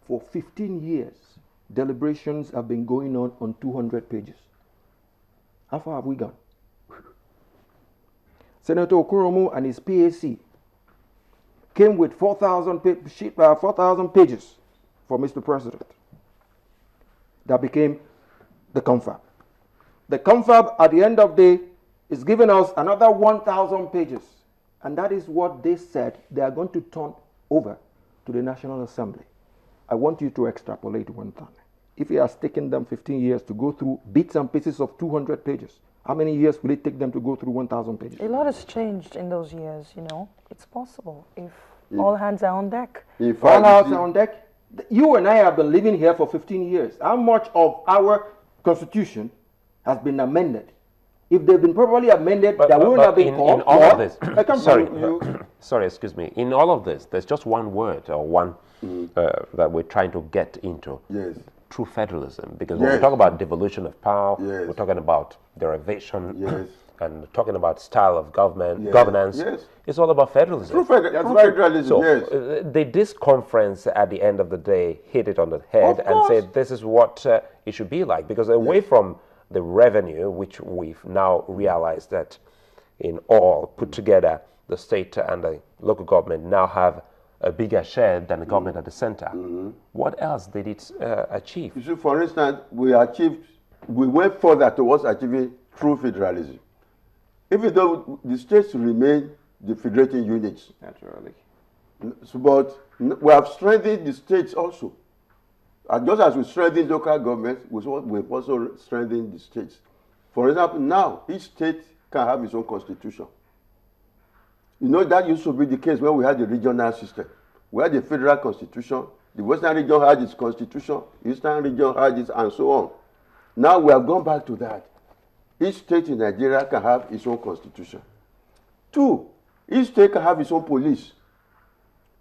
For 15 years, deliberations have been going on 200 pages. How far have we gone? Senator Okurounmu and his PAC came with 4,000 pages for Mr. President. That became the confab. The confab, at the end of the day, is giving us another 1,000 pages. And that is what they said they are going to turn over to the National Assembly. I want you to extrapolate one thing. If it has taken them 15 years to go through bits and pieces of 200 pages, how many years will it take them to go through 1,000 pages? A lot has changed in those years, you know. It's possible if all hands are on deck. All hands are on deck. You and I have been living here for 15 years. How much of our constitution has been amended? If they've been properly amended, that wouldn't have been called. In all of this, sorry, excuse me. In all of this, there's just one word or one that we're trying to get into. Yes. True federalism. Because when we talk about devolution of power, yes, we're talking about derivation, yes, and talking about style of governance. Yes. It's all about federalism. True federalism, so, yes. This conference at the end of the day hit it on the head and said this is what it should be like. Because away from the revenue, which we've now realized that in all put together, the state and the local government now have a bigger share than the government at the center. What else did it achieve? You see, for instance, we went further towards achieving true federalism. Even though the states remain the federating units. Naturally. But we have strengthened the states also. And just as we strengthen local governments, we've also strengthened the states. For example, now each state can have its own constitution. You know, that used to be the case when we had the regional system. We had the federal constitution, the western region had its constitution, the eastern region had its, and so on. Now we have gone back to that. Each state in Nigeria can have its own constitution. 2, each state can have its own police.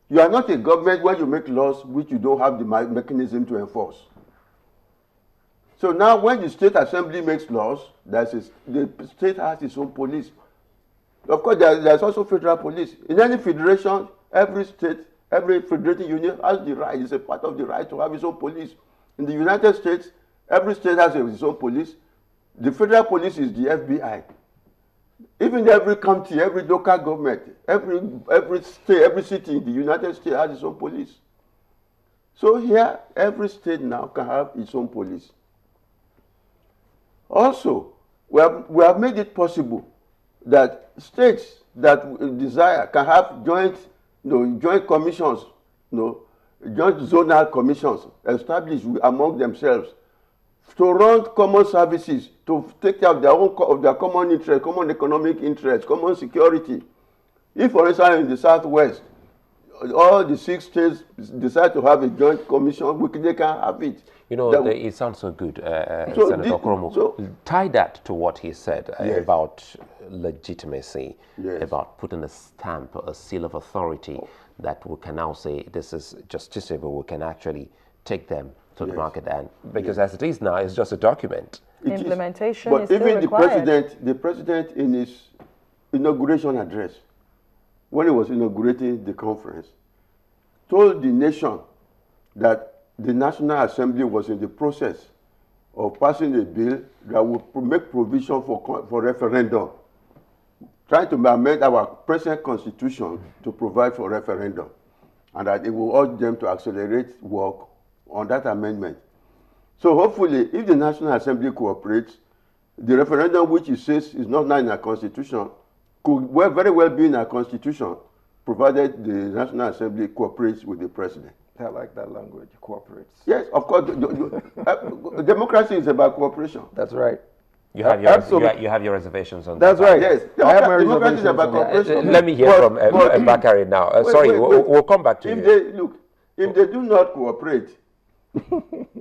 You are not a government when you make laws which you don't have the mechanism to enforce. So now when the state assembly makes laws, the state has its own police. Of course, there's also federal police. In any federation, every state, every federating union has the right, it's a part of the right to have its own police. In the United States, every state has its own police. The federal police is the FBI. Even every county, every local government, every state, every city in the United States has its own police. So here, every state now can have its own police. Also, we have made it possible that states that desire can have joint commissions, joint zonal commissions established among themselves to run common services, to take care of their common interest, common economic interest, common security. If, for instance, in the Southwest, all the 6 states decide to have a joint commission, they can have it. You know, it sounds so good, Senator Okurounmu. Tie that to what he said about legitimacy, about putting a stamp, a seal of authority that we can now say this is justiciable, we can actually take them to the market, and because as it is now, it's just a document. Implementation is still required. But even the president in his inauguration address, when he was inaugurating the conference, told the nation that the National Assembly was in the process of passing a bill that would make provision for referendum, trying to amend our present constitution to provide for referendum, and that it will urge them to accelerate work on that amendment. So hopefully, if the National Assembly cooperates, the referendum which it says is not now in our constitution could very well be in our constitution, provided the National Assembly cooperates with the president. I like that language, cooperates. Yes, of course. Democracy is about cooperation. That's right. You have your reservations on that. That's right. Yes, democracy is about cooperation. Let me hear from Bakare now. Sorry, we'll come back to you. If they do not cooperate,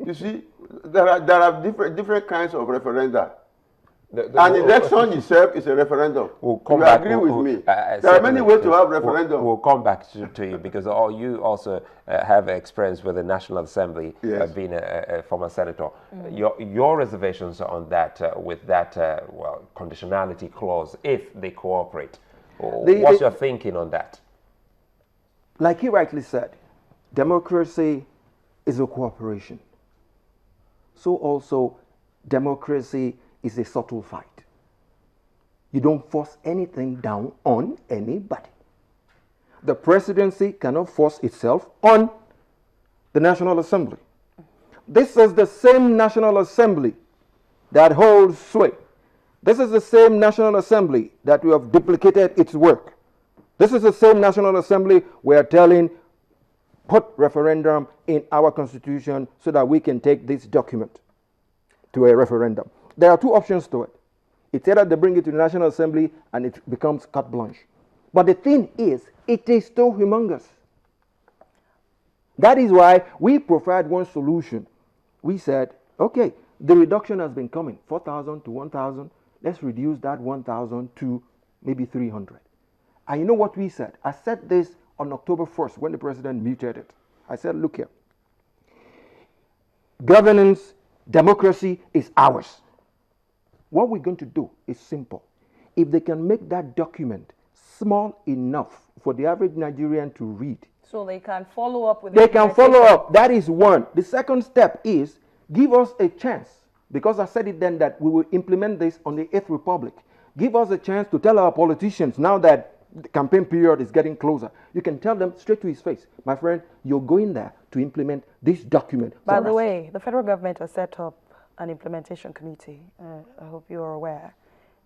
you see, there are different kinds of referenda. An election itself is a referendum. You agree with me? There are many ways to have referendum. We'll come back to you because you also have experience with the National Assembly, being a former senator. Your reservations on that, with that conditionality clause, if they cooperate, what's your thinking on that? Like he rightly said, democracy is a cooperation. So also, democracy is a subtle fight. You don't force anything down on anybody. The presidency cannot force itself on the National Assembly. This is the same National Assembly that holds sway. This is the same National Assembly that we have duplicated its work. This is the same National Assembly we are telling, put referendum in our constitution so that we can take this document to a referendum. There are two options to it. It's either they bring it to the National Assembly and it becomes carte blanche. But the thing is, it is still humongous. That is why we preferred one solution. We said, okay, the reduction has been coming, 4,000 to 1,000. Let's reduce that 1,000 to maybe 300. And you know what we said? I said this on October 1st when the president muted it. I said, look here. Governance, democracy is ours. What we're going to do is simple. If they can make that document small enough for the average Nigerian to read. So they can follow up with They can follow up. That is one. The second step is give us a chance. Because I said it then that we will implement this on the 8th Republic. Give us a chance to tell our politicians now that the campaign period is getting closer. You can tell them straight to his face, my friend, you're going there to implement this document. By the way, the federal government has set up an implementation committee. I hope you're aware.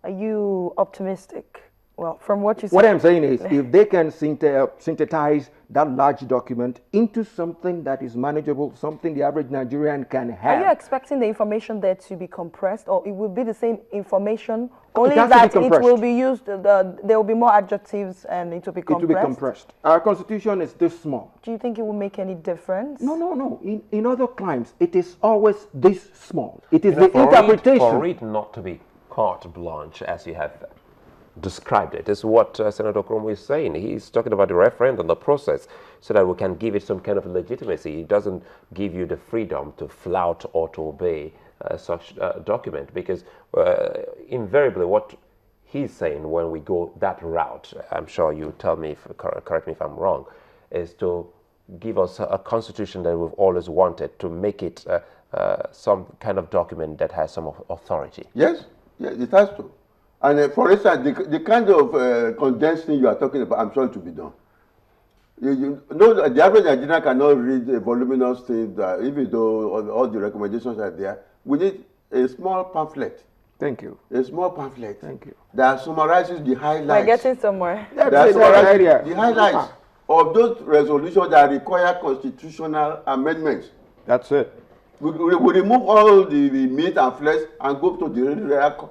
Are you optimistic? Well, from what you said. What I'm saying is, if they can synthesize that large document into something that is manageable, something the average Nigerian can have. Are you expecting the information there to be compressed, or it will be the same information, only that it will be used, there will be more adjectives and it will be compressed? It will be compressed. Our constitution is this small. Do you think it will make any difference? No. In other climes, it is always this small. It is the interpretation. For it not to be carte blanche, as you have described it, is what Senator Okurounmu is saying. He's talking about the referendum, the process, so that we can give it some kind of legitimacy. It doesn't give you the freedom to flout or to obey such a document, because invariably what he's saying when we go that route, I'm sure you tell me, correct me if I'm wrong, is to give us a constitution that we've always wanted, to make it some kind of document that has some authority. Yes, it has to. And for instance, the kind of condensed thing you are talking about, I'm sure it will be done. You know that the average Nigerian cannot read a voluminous thing, that even though all the recommendations are there. We need a small pamphlet. Thank you. A small pamphlet. Thank you. That summarizes the highlights. We're getting somewhere. That's the highlights of those resolutions that require constitutional amendments. That's it. We remove all the meat and flesh and go to the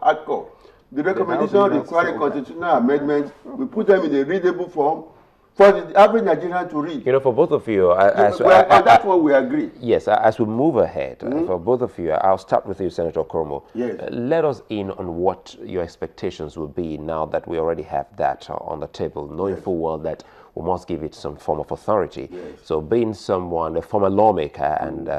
hardcore. The recommendation requiring constitutional amendments, we put them in a readable form for the average Nigerian to read. You know, for both of you, on that one we agree. Yes, as we move ahead, for both of you, I'll start with you, Senator Okurounmu. Yes. Let us in on what your expectations will be now that we already have that on the table, knowing full well that we must give it some form of authority. Yes. So being someone, a former lawmaker, and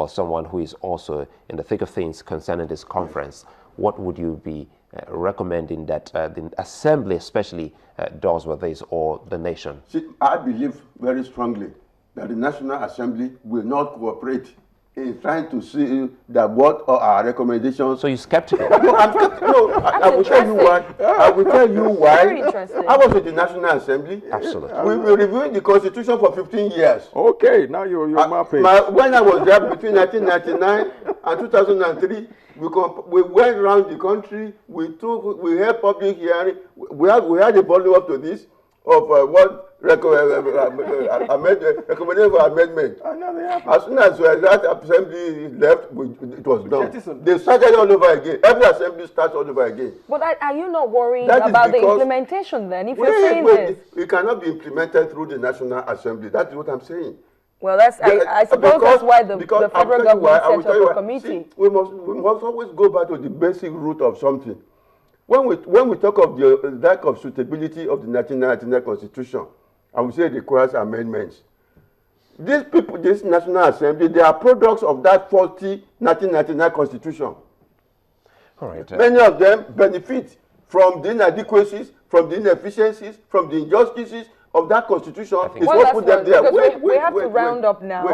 someone who is also in the thick of things concerning this conference, what would you be recommending that the Assembly especially does with this, or the nation? See, I believe very strongly that the National Assembly will not cooperate in trying to see that what are our recommendations. So you're skeptical? No, I'm skeptical. No, I will tell you why. I will tell you why. Very interesting. I was with the National Assembly. Absolutely. We were reviewing the Constitution for 15 years. Okay, now you're mapping. When I was there between 1999 and 2003, we went around the country. We held public hearing. We had a volume up to this of what recommendation for amendment. As soon as that assembly left, it was done. They started all over again. Every assembly starts all over again. But are you not worried about the implementation then? If you're saying this, it cannot be implemented through the National Assembly. That is what I'm saying. Well, I suppose that's why the federal government set up a committee. See, we must always go back to the basic root of something. When we talk of the lack of suitability of the 1999 Constitution, and we say it requires amendments, these people, this National Assembly, they are products of that faulty 1999 Constitution. All right. Many of them benefit from the inadequacies, from the inefficiencies, from the injustices of that Constitution. Is what put them there. We have to round up now.